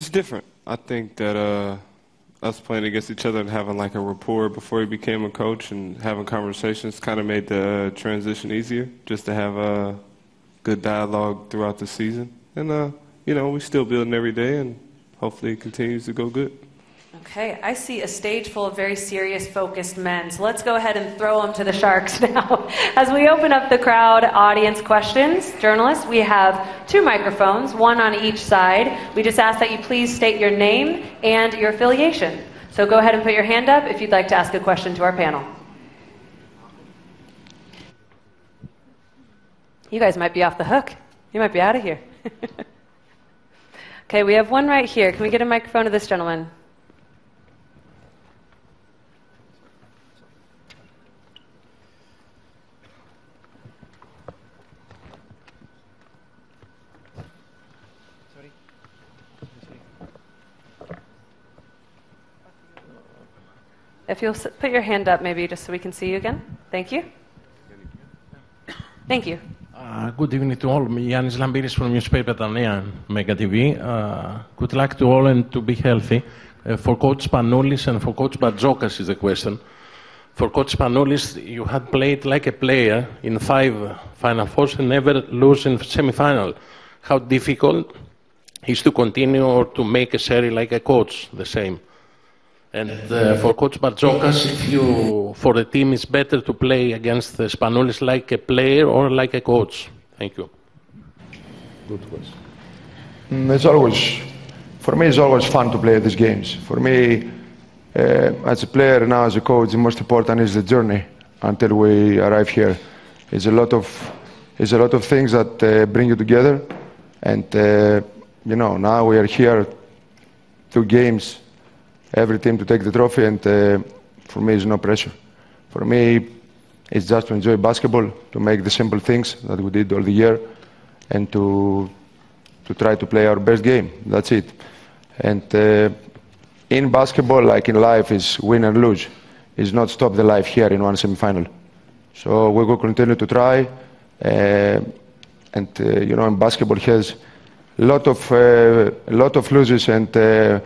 It's different. I think that us playing against each other and having like a rapport before he became a coach and having conversations kind of made the transition easier, just to have a good dialogue throughout the season. And, you know, we're still building every day, and hopefully it continues to go good. Okay, I see a stage full of very serious, focused men. So let's go ahead and throw them to the Sharks now. As we open up the crowd audience questions, journalists, we have 2 microphones, 1 on each side. We just ask that you please state your name and your affiliation. So go ahead and put your hand up if you'd like to ask a question to our panel. You guys might be off the hook. You might be out of here. Okay, we have one right here. Can we get a microphone to this gentleman? If you'll put your hand up, maybe just so we can see you again. Thank you. Thank you. Good evening to all. Yannis Lambiris from newspaper Kanalına, Mega TV. Good luck to all and to be healthy. For Coach Spanoulis and for Coach Bartzokas is the question. For Coach Spanoulis, you had played like a player in 5 Final Fours and never lose in semi-final. How difficult is to continue or to make a series like a coach the same? And for Coach Bartzokas, for the team, it's better to play against the Spanoulis like a player or like a coach. Thank you. Good question. For me, it's always fun to play these games. For me, as a player now as a coach, the most important is the journey until we arrive here. It's a lot of things that bring you together, and you know, now we are here, 2 games. Every team to take the trophy, and for me, it's no pressure. For me, it's just to enjoy basketball, to make the simple things that we did all the year, and to try to play our best game. That's it. And in basketball, like in life, is win and lose. It's not stop the life here in one semi-final. So we will continue to try, and you know, basketball has a lot of losses and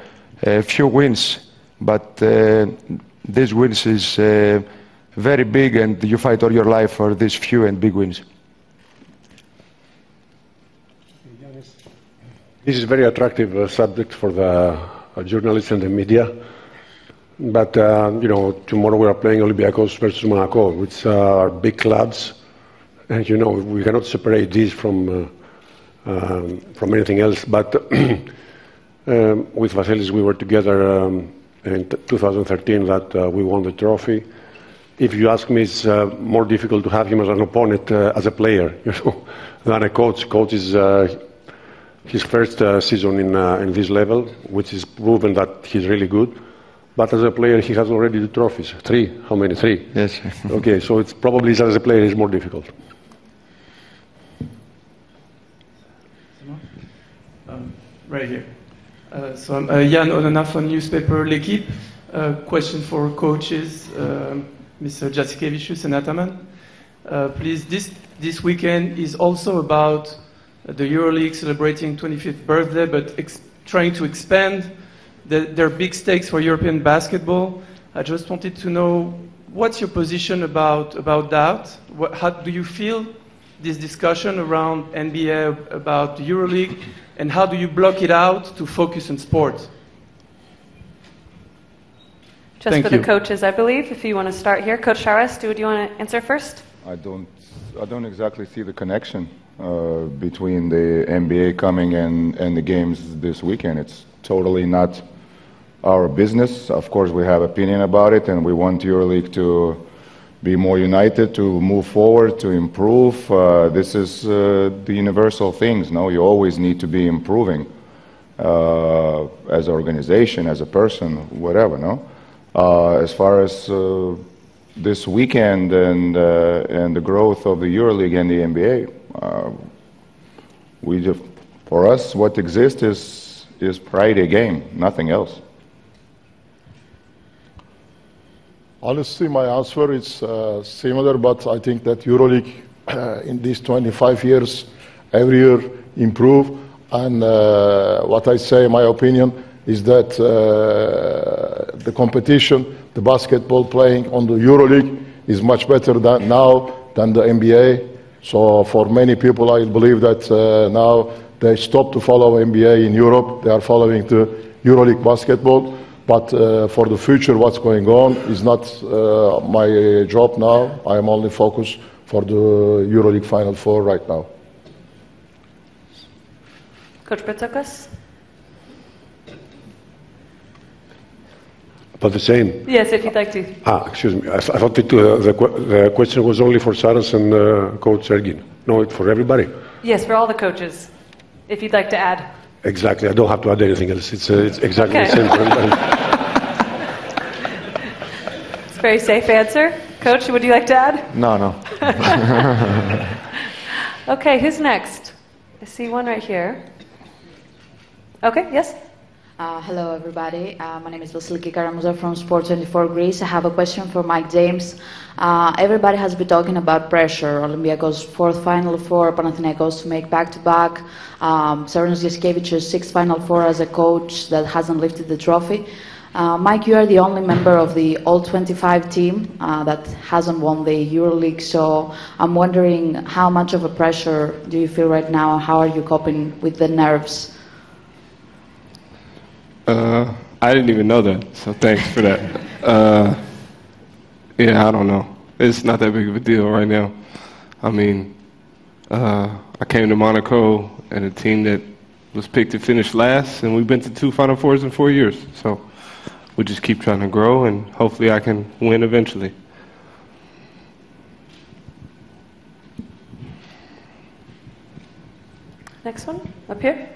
few wins, but these wins is very big, and you fight all your life for these few and big wins. This is a very attractive subject for the journalists and the media, but you know, tomorrow we are playing Olympiacos versus Monaco, which are big clubs, and you know, we cannot separate these from anything else, but with Vasilis, we were together in 2013 that we won the trophy. If you ask me, it's more difficult to have him as an opponent as a player, you know, than a coach. Coach is his first season in this level, which is proven that he's really good. But as a player, he has already the trophies. 3. How many? 3? Yes. Okay, so it's probably as a player it's more difficult. Right here. So I'm Jan Onana from newspaper L'Equipe. Question for coaches, Mr. Jacikevicius and Ataman. Please, this weekend is also about the Euroleague celebrating 25th birthday, but trying to expand their big stakes for European basketball. I just wanted to know, what's your position about that? How do you feel this discussion around NBA, about the Euroleague, and how do you block it out to focus on sport? Just for the coaches, I believe, if you want to start here. Coach Charas, do you want to answer first? I don't exactly see the connection between the NBA coming and the games this weekend. It's totally not our business. Of course, we have opinion about it, and we want EuroLeague to be more united, to move forward, to improve. This is the universal things. No, you always need to be improving as an organization, as a person, whatever. No, as far as this weekend and the growth of the EuroLeague and the NBA, for us, what exists is Friday game, nothing else. Honestly, my answer is similar, but I think that EuroLeague in these 25 years, every year improve. And what I say, my opinion, is that the competition, the basketball playing on the Euroleague is much better now than the NBA. So for many people, I believe that now they stop to follow NBA in Europe. They are following the Euroleague basketball. But for the future, what's going on is not my job now. I am only focused for the Euroleague Final Four right now. Coach Bertzokas? About the same? Yes, if you'd like to. Excuse me. I thought the question was only for Saras and Coach Sergin. No, it's for everybody. Yes, for all the coaches, if you'd like to add. Exactly. I don't have to add anything else. It's exactly the same for everybody. It's a very safe answer. Coach, would you like to add? No. Okay, who's next? I see one right here. Okay, yes? Hello, everybody. My name is Vasiliki Karamuza from Sport24 Greece. I have a question for Mike James. Everybody has been talking about pressure. Olympiacos' fourth Final Four, Panathinaikos to make back-to-back. Sarunas Jaskevicius' sixth Final Four as a coach that hasn't lifted the trophy. Mike, you are the only member of the All-25 team that hasn't won the EuroLeague, so I'm wondering how much of a pressure do you feel right now? How are you coping with the nerves? I didn't even know that, so thanks for that. Yeah, I don't know. It's not that big of a deal right now. I mean, I came to Monaco and a team that was picked to finish last, and we've been to 2 Final Fours in 4 years. So we just keep trying to grow, and hopefully I can win eventually. Next one, up here.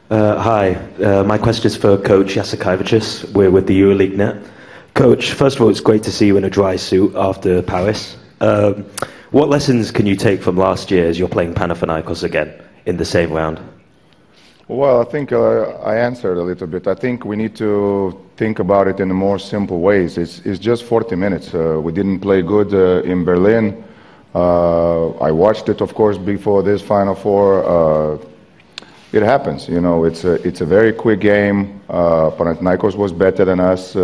Hi, my question is for Coach Jasikevicius. We're with the EuroLeague net. Coach, first of all, it's great to see you in a dry suit after Paris. What lessons can you take from last year as you're playing Panathinaikos again in the same round? Well, I think I answered a little bit. I think we need to think about it in a more simple ways. It's just 40 minutes. We didn't play good in Berlin. I watched it, of course, before this Final Four. It happens, you know. It's a very quick game. Panathinaikos was better than us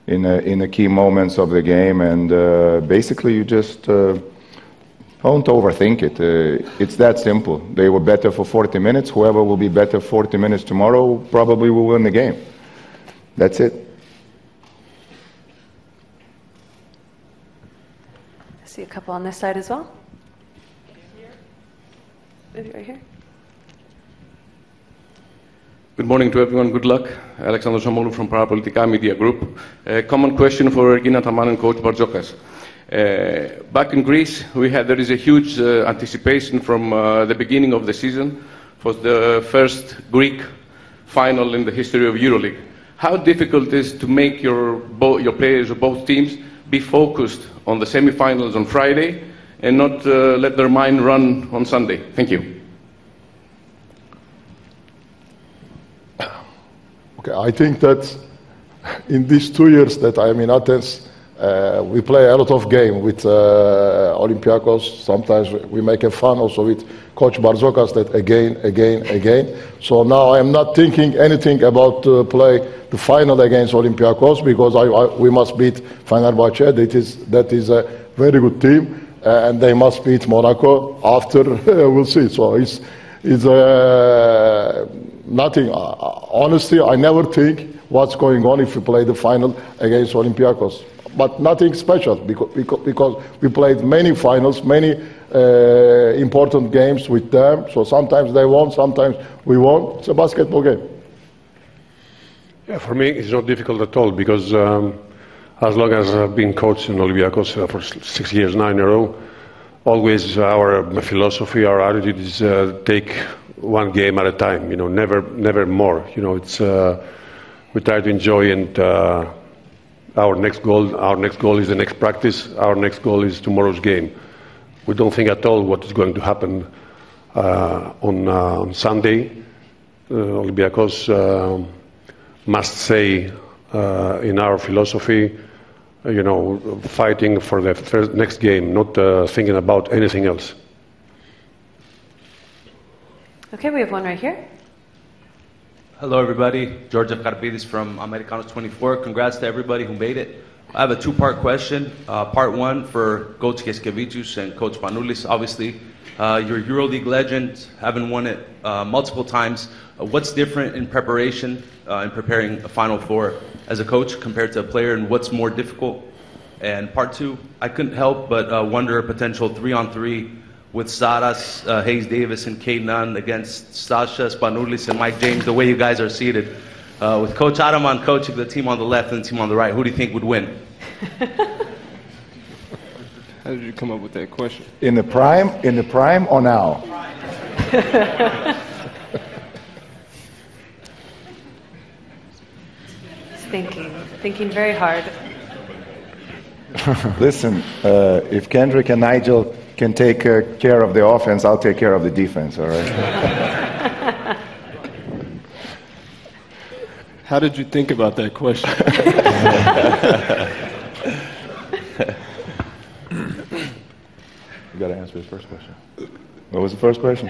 in the key moments of the game, and basically you just don't overthink it. It's that simple. They were better for 40 minutes. Whoever will be better 40 minutes tomorrow probably will win the game. That's it. I see a couple on this side as well. Maybe right here. Good morning to everyone. Good luck. Alexander Somolu from Parapolitica Media Group. A common question for Gina Taman and Coach Barzokas. Back in Greece, there is a huge anticipation from the beginning of the season for the first Greek final in the history of EuroLeague. How difficult is it to make your players of both teams be focused on the semi-finals on Friday and not let their mind run on Sunday? Thank you. I think that in these 2 years that I'm in Athens, we play a lot of game with Olympiacos. Sometimes we make a fun also with Coach Barzokas that again. So now I'm not thinking anything about play the final against Olympiacos because we must beat Fenerbahce. That is a very good team, and they must beat Monaco. After we'll see. So it's nothing. Honestly, I never think what's going on if we play the final against Olympiacos. But nothing special because we played many finals, many important games with them. So sometimes they won, sometimes we won. It's a basketball game. Yeah, for me, it's not difficult at all because as long as I've been coaching Olympiacos for 6 years now in a row, always our philosophy, our attitude is take one game at a time. You know, never more. You know, it's we try to enjoy and our next goal is the next practice. Our next goal is tomorrow's game. We don't think at all what is going to happen on Sunday. Olympiacos must say in our philosophy fighting for the next game, not thinking about anything else. Okay, we have one right here. Hello, everybody. George Karpidis from Americanos 24. Congrats to everybody who made it. I have a two-part question. Part one for Coach Keskevicius and Coach Panoulis. Obviously, you're a EuroLeague legend, having won it multiple times. What's different in preparation, in preparing a Final Four as a coach compared to a player, and what's more difficult? And part two, I couldn't help but wonder a potential 3-on-3 with Saras, Hayes Davis, and Cade Nunn against Sasha, Spanoulis, and Mike James, the way you guys are seated. With Coach Ataman coaching the team on the left and the team on the right, who do you think would win? How did you come up with that question? In the prime or now? Thinking very hard. Listen, if Kendrick and Nigel can take care of the offense, I'll take care of the defense, all right? How did you think about that question? You got to answer his first question. What was the first question?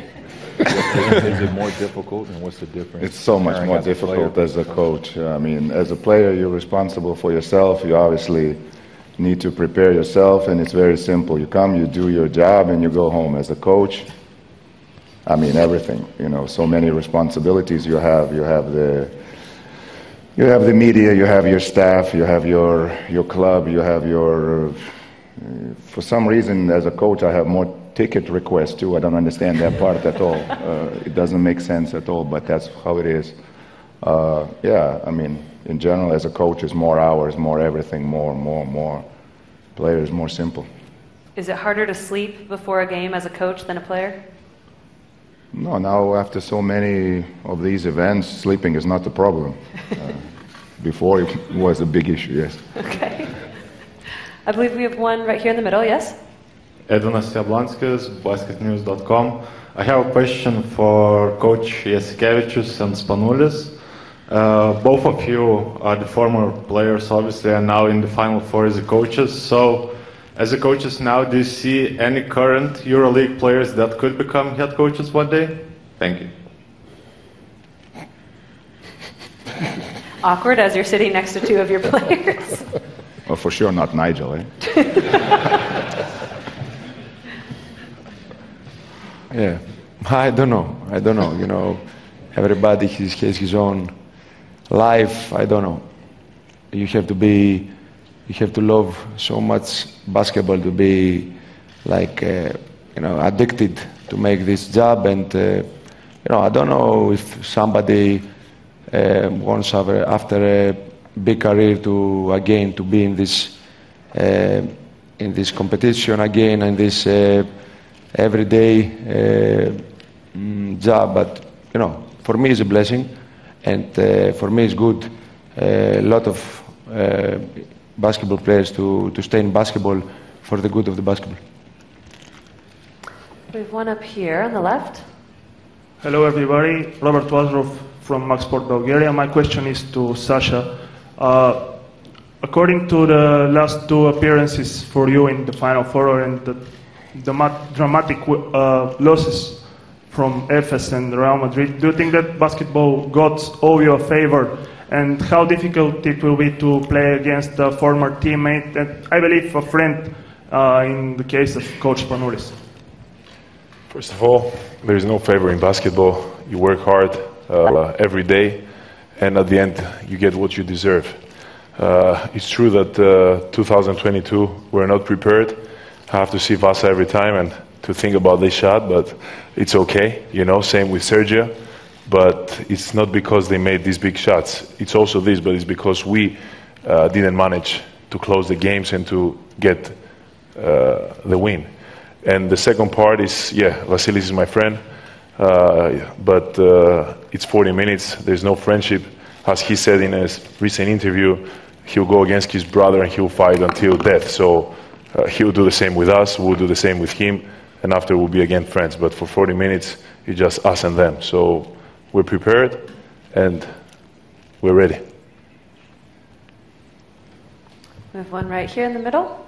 Is it more difficult, and what's the difference? It's so much more difficult as a coach. I mean, as a player, you're responsible for yourself. You obviously need to prepare yourself, and it's very simple. You come, you do your job, and you go home. As a coach, I mean, everything. So many responsibilities you have. You have the media, you have your staff, you have your club, you have your. For some reason, as a coach, I have more ticket requests too. I don't understand that part at all. It doesn't make sense at all, but that's how it is. Yeah, I mean, in general, as a coach, it's more hours, more everything, more. Players, more simple. Is it harder to sleep before a game as a coach than a player? No, now after so many of these events, sleeping is not the problem. Before it was a big issue, yes. Okay. I believe we have one right here in the middle, yes? Edvinas Jablonskis, basketnews.com. I have a question for Coach Jasikevičius and Spanoulis. Both of you are the former players, obviously, and now in the Final Four as the coaches. So, as the coaches now, do you see any current EuroLeague players that could become head coaches one day? Thank you. Awkward as you're sitting next to two of your players. Well, for sure not Nigel, eh? Yeah, I don't know. Everybody has his own life. I don't know. You have to love so much basketball to be like, addicted to make this job. And, I don't know if somebody wants after a big career to be in this competition again, in this everyday job. But for me it's a blessing, and for me it's good. A lot of basketball players to stay in basketball for the good of the basketball. We have one up here on the left. Hello everybody, Robert Wazrov from Maxport Bulgaria. My question is to Sasha. According to the last two appearances for you in the Final Four and the dramatic losses from Efes and Real Madrid, do you think that basketball gods owe you a favor? And how difficult it will be to play against a former teammate and I believe a friend in the case of Coach Panoulis? First of all, there is no favor in basketball. You work hard every day, and at the end, you get what you deserve. It's true that 2022, we're not prepared. I have to see Vasa every time and to think about this shot, but it's okay, same with Sergio. But it's not because they made these big shots. It's also this, but it's because we didn't manage to close the games and to get the win. And the second part is, Vasilis is my friend, but it's 40 minutes. There's no friendship. As he said in a recent interview, he'll go against his brother and he'll fight until death. So he'll do the same with us, we'll do the same with him, and after we'll be again friends. But for 40 minutes, it's just us and them. So we're prepared and we're ready. We have one right here in the middle.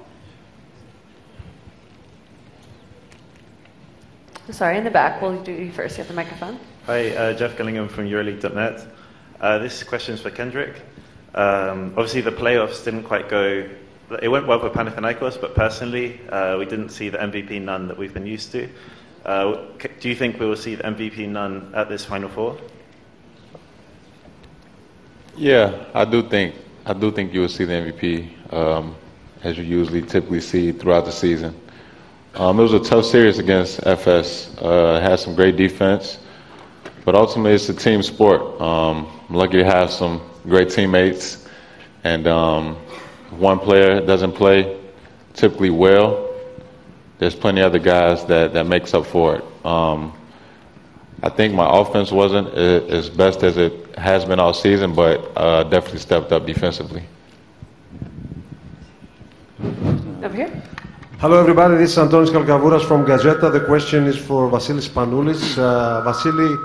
Sorry, in the back. We'll do you first. You have the microphone. Hi, Jeff Gillingham from Euroleague'de. This question is for Kendrick. Obviously, the playoffs didn't quite go. It went well for Panathinaikos, but personally, we didn't see the MVP none that we've been used to. Do you think we will see the MVP none at this Final Four? Yeah, I do think you will see the MVP as you typically see throughout the season. It was a tough series against FS. Had some great defense, but ultimately it's a team sport. I'm lucky to have some great teammates, and one player doesn't play typically well, there's plenty of other guys that makes up for it. I think my offense wasn't as best as it has been all season, but definitely stepped up defensively. Over here. Hello everybody, this is Antonis Kalkavouras from Gazeta. The question is for Vasilis Spanoulis. Vasily,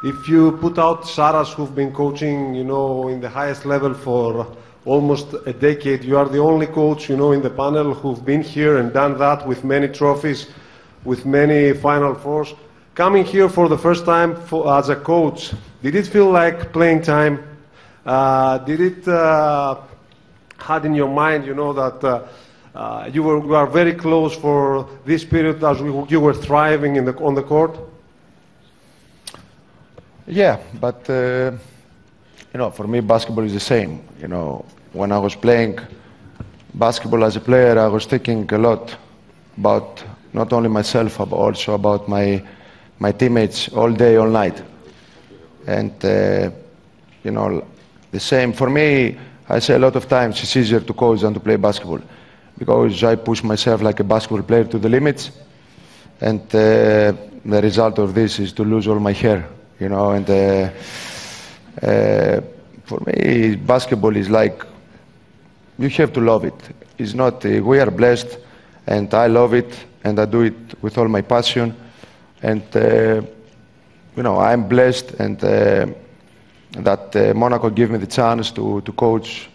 if you put out Saras who've been coaching, in the highest level for almost a decade, you are the only coach, in the panel who've been here and done that with many trophies, with many Final Fours. Coming here for the first time as a coach, did it feel like playing time? Did it had in your mind, that you are very close for this period as you were thriving on the court? Yeah, but for me basketball is the same. When I was playing basketball as a player, I was thinking a lot about not only myself, but also about my teammates all day, all night. And the same for me. I say a lot of times it's easier to coach than to play basketball, because I push myself like a basketball player to the limits, and the result of this is to lose all my hair, and for me basketball is like, you have to love it. It's not, we are blessed, and I love it, and I do it with all my passion, and I'm blessed, and that Monaco gave me the chance to coach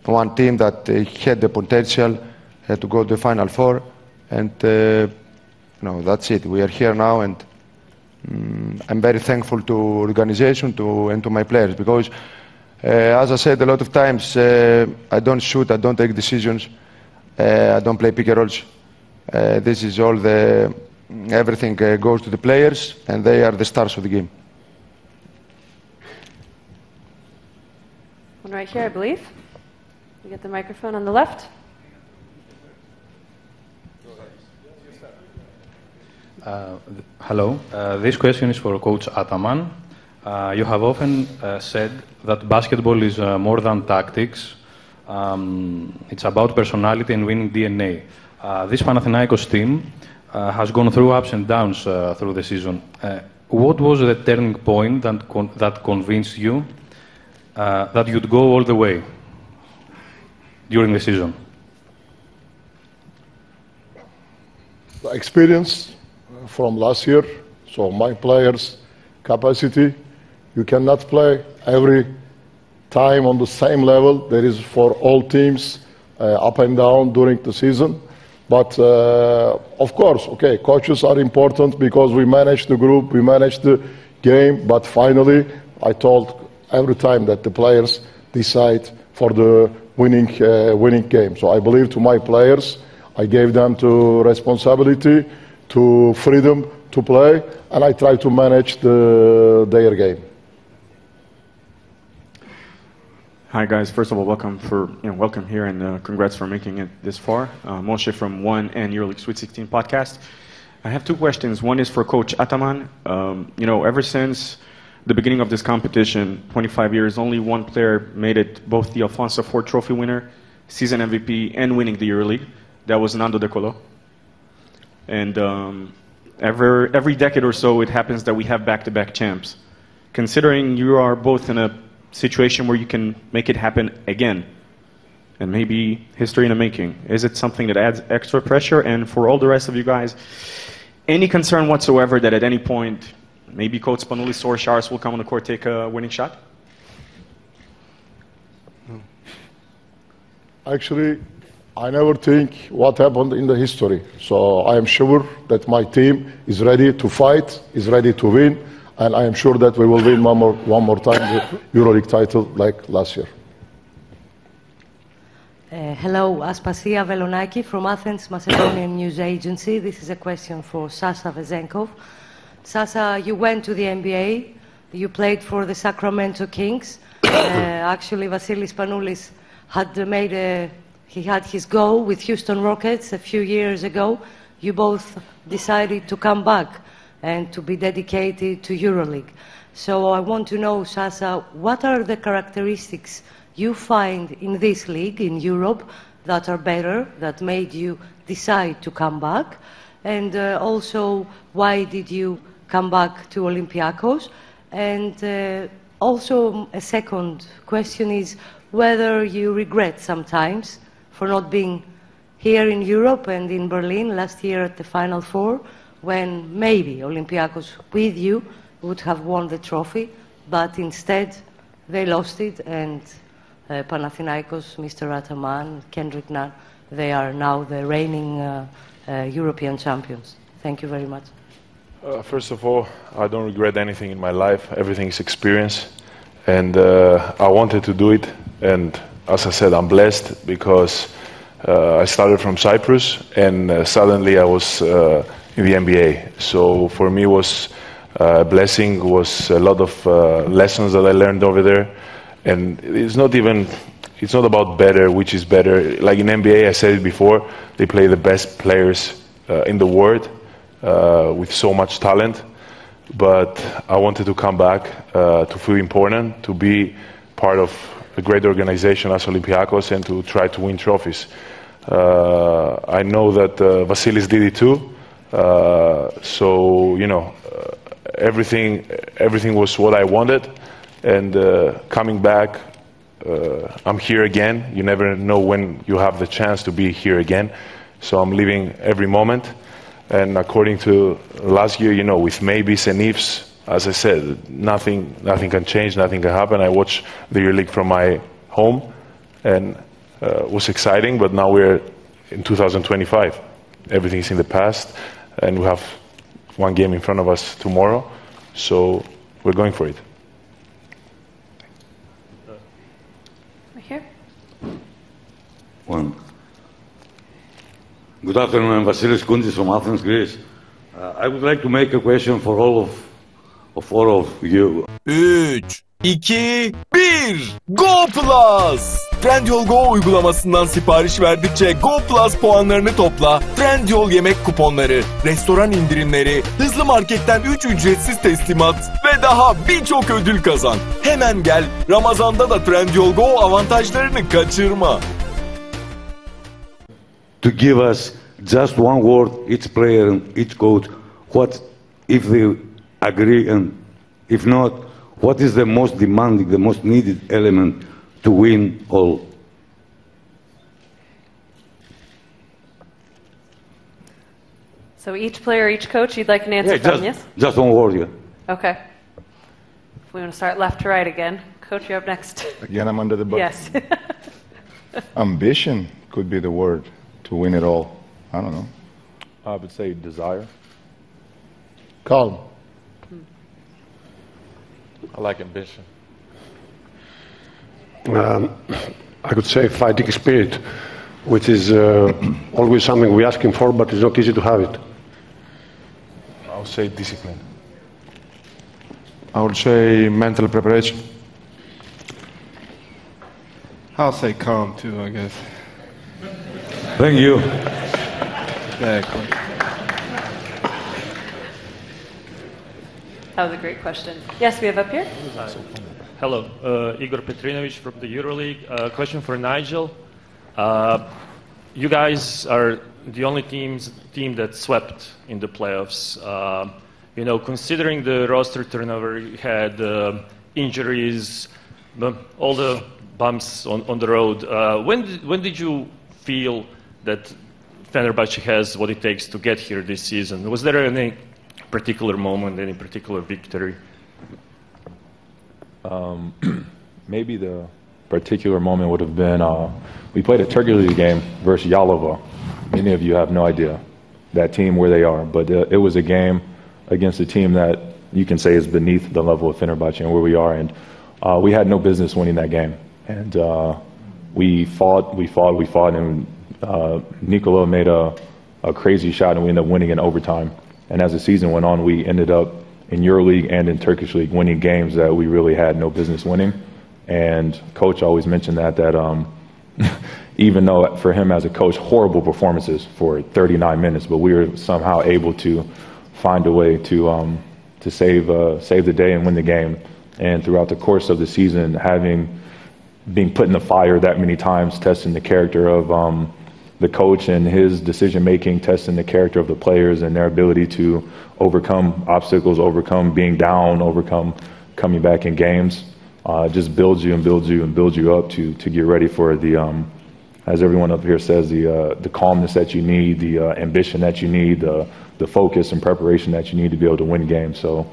one team that had the potential to go to the Final Four, and that's it. We are here now, and I'm very thankful to organization and to my players, because as I said a lot of times, I don't shoot, I don't take decisions, I don't play pick and rolls. This is all everything goes to the players, and they are the stars of the game. One right here, I believe. You get the microphone on the left. Hello. This question is for Coach Ataman. You have often said that basketball is more than tactics. It's about personality and winning DNA. This Panathinaikos team has gone through ups and downs through the season. What was the turning point that convinced you that you'd go all the way during the season? The experience from last year, so my players' capacity. You cannot play every time on the same level. There is for all teams up and down during the season. But of course, okay, coaches are important because we manage the group, we manage the game. But finally, I told every time that the players decide for the winning game. So I believe to my players, I gave them to responsibility, to freedom to play, and I try to manage their game. Hi guys, first of all, welcome here, and congrats for making it this far. Moshe from One and Euroleague Sweet 16 podcast. I have two questions. One is for Coach Ataman. Ever since the beginning of this competition, 25 years, only one player made it both the Alfonso Ford Trophy winner, season MVP, and winning the Euroleague. That was Nando De Colo. And every decade or so, it happens that we have back-to-back champs. Considering you are both in a situation where you can make it happen again, and maybe history in the making, is it something that adds extra pressure? And for all the rest of you guys, any concern whatsoever that at any point maybe Coach Spanoulis or Sharas will come on the court, take a winning shot? Actually, I never think what happened in the history. So I am sure that my team is ready to fight, is ready to win, and I am sure that we will win one more time the Euroleague title like last year. Hello, Aspasia Velonaki from Athens Macedonian News Agency. This is a question for Sasa Vezenkov. Sasa, you went to the NBA. You played for the Sacramento Kings. Actually, Vasilis Spanoulis he had his go with Houston Rockets a few years ago. You both decided to come back and to be dedicated to Euroleague. So I want to know, Sasa, what are the characteristics you find in this league, in Europe, that are better, that made you decide to come back? And also, why did you come back to Olympiacos? And also, a second question is whether you regret sometimes for not being here in Europe and in Berlin last year at the Final Four, when maybe Olympiacos with you would have won the trophy, but instead they lost it, and Panathinaikos, Mr. Ataman, Kendrick Nunn, they are now the reigning European champions. Thank you very much. First of all, I don't regret anything in my life. Everything is experience. And I wanted to do it. And as I said, I'm blessed because I started from Cyprus and suddenly I was in the NBA. So for me it was a blessing, was a lot of lessons that I learned over there. And it's not about better, which is better. Like in NBA, I said it before, they play the best players in the world with so much talent. But I wanted to come back to feel important, to be part of a great organization as Olympiacos and to try to win trophies. I know that Vasilis did it too. So, you know, everything was what I wanted. And coming back, I'm here again. You never know when you have the chance to be here again. So I'm living every moment. And according to last year, you know, with maybes and ifs, as I said, nothing can change, nothing can happen. I watched the Euroleague from my home, and it was exciting. But now we're in 2025. Everything is in the past, and we have one game in front of us tomorrow. So we're going for it. Here. One. Good afternoon, I'm Vasilis Koundis from Athens, Greece. I would like to make a question for all of you. 3, 2, 1. Go Plus! Trendyol Go uygulamasından sipariş verdikçe Go Plus puanlarını topla. Trendyol yemek kuponları, restoran indirimleri, hızlı marketten 3 ücretsiz teslimat ve daha birçok ödül kazan. Hemen gel, Ramazan'da da Trendyol Go avantajlarını kaçırma. To give us just one word, each player and each coach, what if they agree, and if not, what is the most demanding, the most needed element to win all? So each player, each coach, you'd like an answer from, yes? Just one word, yeah. Okay. If we want to start left to right again. Coach, you're up next. Again, I'm under the bus. Yes. Ambition could be the word to win it all. I don't know. I would say desire. Calm. I like ambition. I could say fighting spirit, which is always something we're asking for, but it's not easy to have it. I would say discipline. I would say mental preparation. I'll say calm too, I guess. Thank you. Exactly. That was a great question. Yes, we have up here. Hello, Igor Petrinovic from the Euroleague. Question for Nigel. You guys are the only team that swept in the playoffs. You know, considering the roster turnover, you had injuries, all the bumps on the road. When did you feel that Fenerbahce has what it takes to get here this season? Was there any particular moment, any particular victory? Maybe the particular moment would have been we played a Turkish League game versus Yalova. Many of you have no idea that team where they are, but it was a game against a team that you can say is beneath the level of Fenerbahce and where we are, and we had no business winning that game. And we fought, and Nikola made a crazy shot, and we ended up winning in overtime. And as the season went on, we ended up in Euroleague and in Turkish League winning games that we really had no business winning. And Coach always mentioned that even though for him as a coach, horrible performances for 39 minutes, but we were somehow able to find a way to save the day and win the game. And throughout the course of the season, being put in the fire that many times, testing the character of the coach and his decision-making, testing the character of the players and their ability to overcome obstacles, overcome being down, overcome coming back in games, just builds you and builds you and builds you up to get ready for the, as everyone up here says, the calmness that you need, the ambition that you need, the focus and preparation that you need to be able to win games. So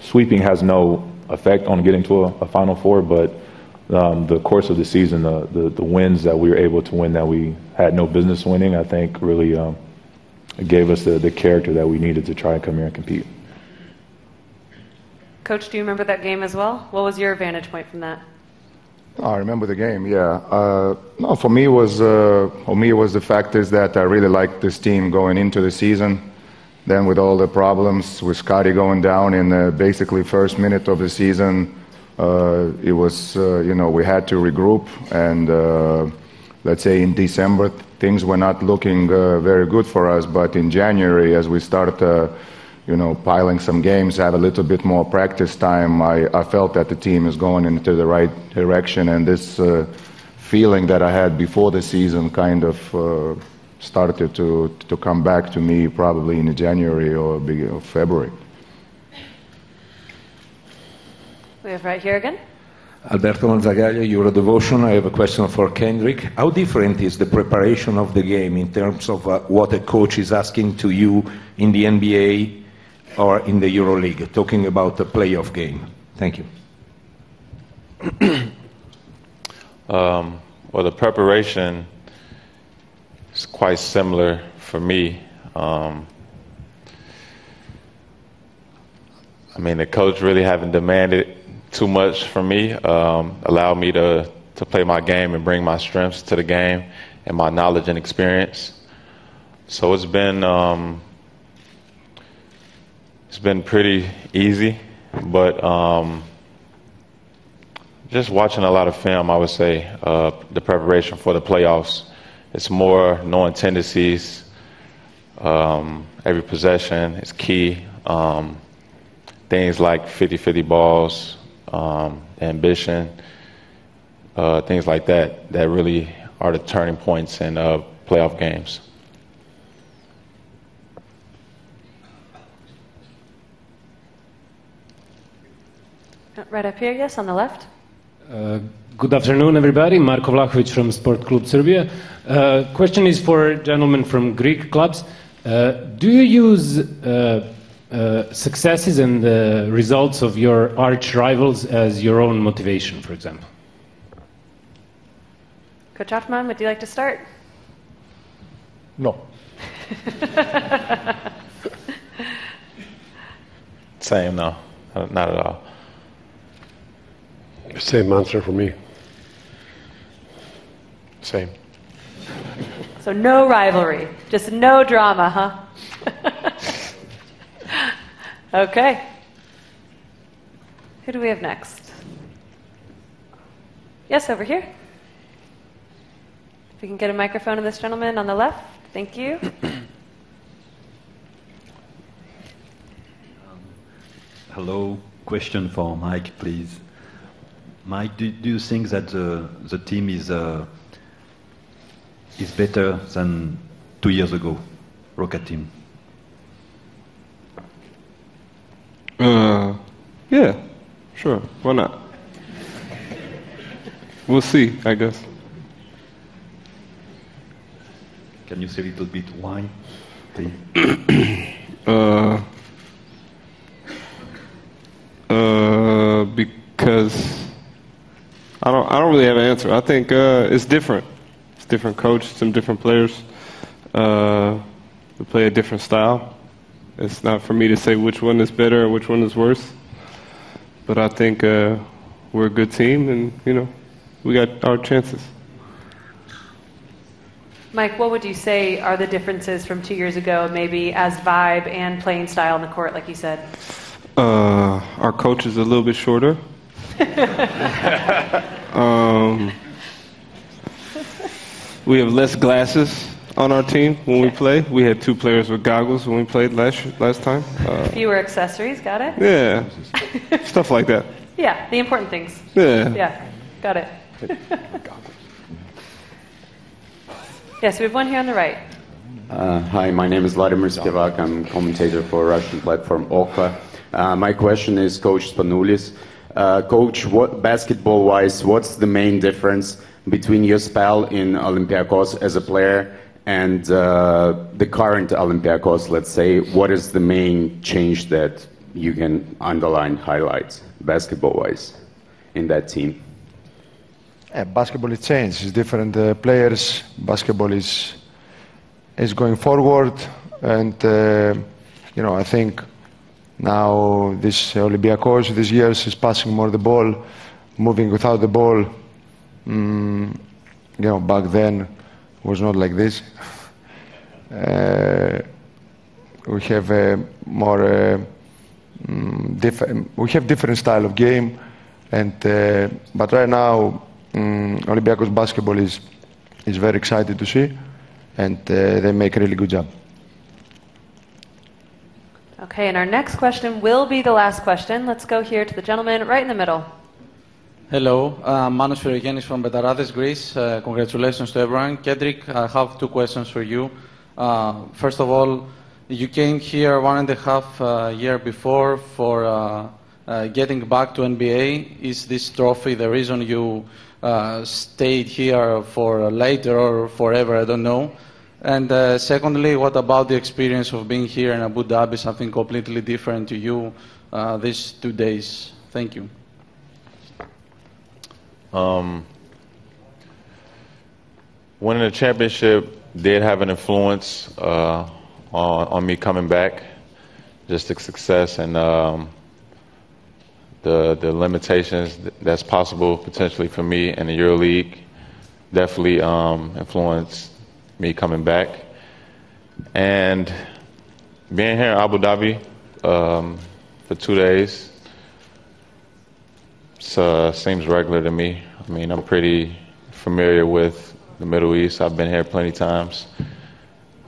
sweeping has no effect on getting to a Final Four, but the course of the season, the wins that we were able to win that we had no business winning, I think really gave us the character that we needed to try and come here and compete. Coach, do you remember that game as well? What was your vantage point from that? I remember the game, yeah. No, for me it was the fact is that I really liked this team going into the season. Then with all the problems with Scotty going down in the basically first minute of the season, it was, we had to regroup, and let's say in December things were not looking very good for us, but in January as we started piling some games, have a little bit more practice time, I felt that the team is going into the right direction, and this feeling that I had before the season kind of started to come back to me probably in January or beginning of February. We have right here again. Alberto Manzagaglia, Euro Devotion. I have a question for Kendrick. How different is the preparation of the game in terms of what a coach is asking to you in the NBA or in the Euroleague, talking about the playoff game? Thank you. Well, the preparation is quite similar for me. The coach really haven't demanded too much from me, allowed me to play my game and bring my strengths to the game and my knowledge and experience. So it's been pretty easy, but just watching a lot of film, I would say the preparation for the playoffs, it's more knowing tendencies. Every possession is key. Things like 50-50 balls, ambition, things like that really are the turning points in playoff games. Right up here, yes, on the left. Good afternoon, everybody. Marko Vlahovic from Sport Club Serbia. Question is for gentlemen from Greek clubs. Do you use successes and the results of your arch rivals as your own motivation, for example? Coach Atman, would you like to start? No. Same, no, not at all. Same answer for me. Same. So no rivalry, just no drama, huh? Okay. Who do we have next? Yes, over here. If we can get a microphone to this gentleman on the left. Thank you. Hello. Question for Mike, please. Mike, do you think that the team is better than 2 years ago, Rocket team? Yeah, sure. Why not? We'll see, I guess. Can you say a little bit why? Because I don't really have an answer. I think it's different. It's different coach, some different players. We play a different style. It's not for me to say which one is better or which one is worse. But I think we're a good team, and we got our chances. Mike, what would you say are the differences from 2 years ago, maybe as vibe and playing style on the court, like you said? Our coach is a little bit shorter. We have less glasses on our team when we play. We had 2 players with goggles when we played last time. Fewer accessories, got it? Yeah, stuff like that. Yeah, the important things. Yeah. Yeah, got it. Yes, we have one here on the right. Hi, my name is Vladimir Spivak. I'm commentator for Russian platform Okha. My question is Coach Spanoulis. Coach, basketball-wise, what's the main difference between your spell in Olympiacos as a player and the current Olympiacos, let's say? What is the main change that you can underline, highlight, basketball-wise, in that team? Basketball is changed. It's different players. Basketball is going forward, and I think now this Olympiacos this year is passing more the ball, moving without the ball. Back then was not like this. We have a more different style of game, and but right now Olympiacos basketball is very excited to see, and they make a really good job. Okay, and our next question will be the last question. Let's go here to the gentleman right in the middle. Hello, Manos Firogenis from Betarades, Greece. Congratulations to everyone. Kendrick, I have 2 questions for you. First of all, you came here 1.5 years before for getting back to NBA. Is this trophy the reason you stayed here for later or forever? I don't know. And secondly, what about the experience of being here in Abu Dhabi, something completely different to you these 2 days? Thank you. Winning the championship did have an influence on me coming back. Just the success and the limitations that's possible potentially for me in the EuroLeague definitely influenced me coming back. And being here in Abu Dhabi for 2 days seems regular to me. I mean, I'm pretty familiar with the Middle East. I've been here plenty of times.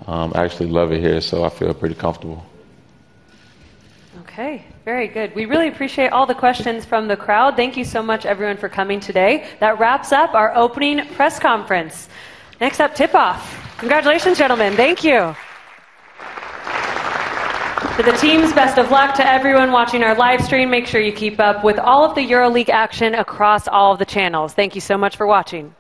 I actually love it here, so I feel pretty comfortable. Okay, very good. We really appreciate all the questions from the crowd. Thank you so much, everyone, for coming today. That wraps up our opening press conference. Next up, tip-off. Congratulations, gentlemen. Thank you. To the teams, best of luck. To everyone watching our live stream, make sure you keep up with all of the EuroLeague action across all of the channels. Thank you so much for watching.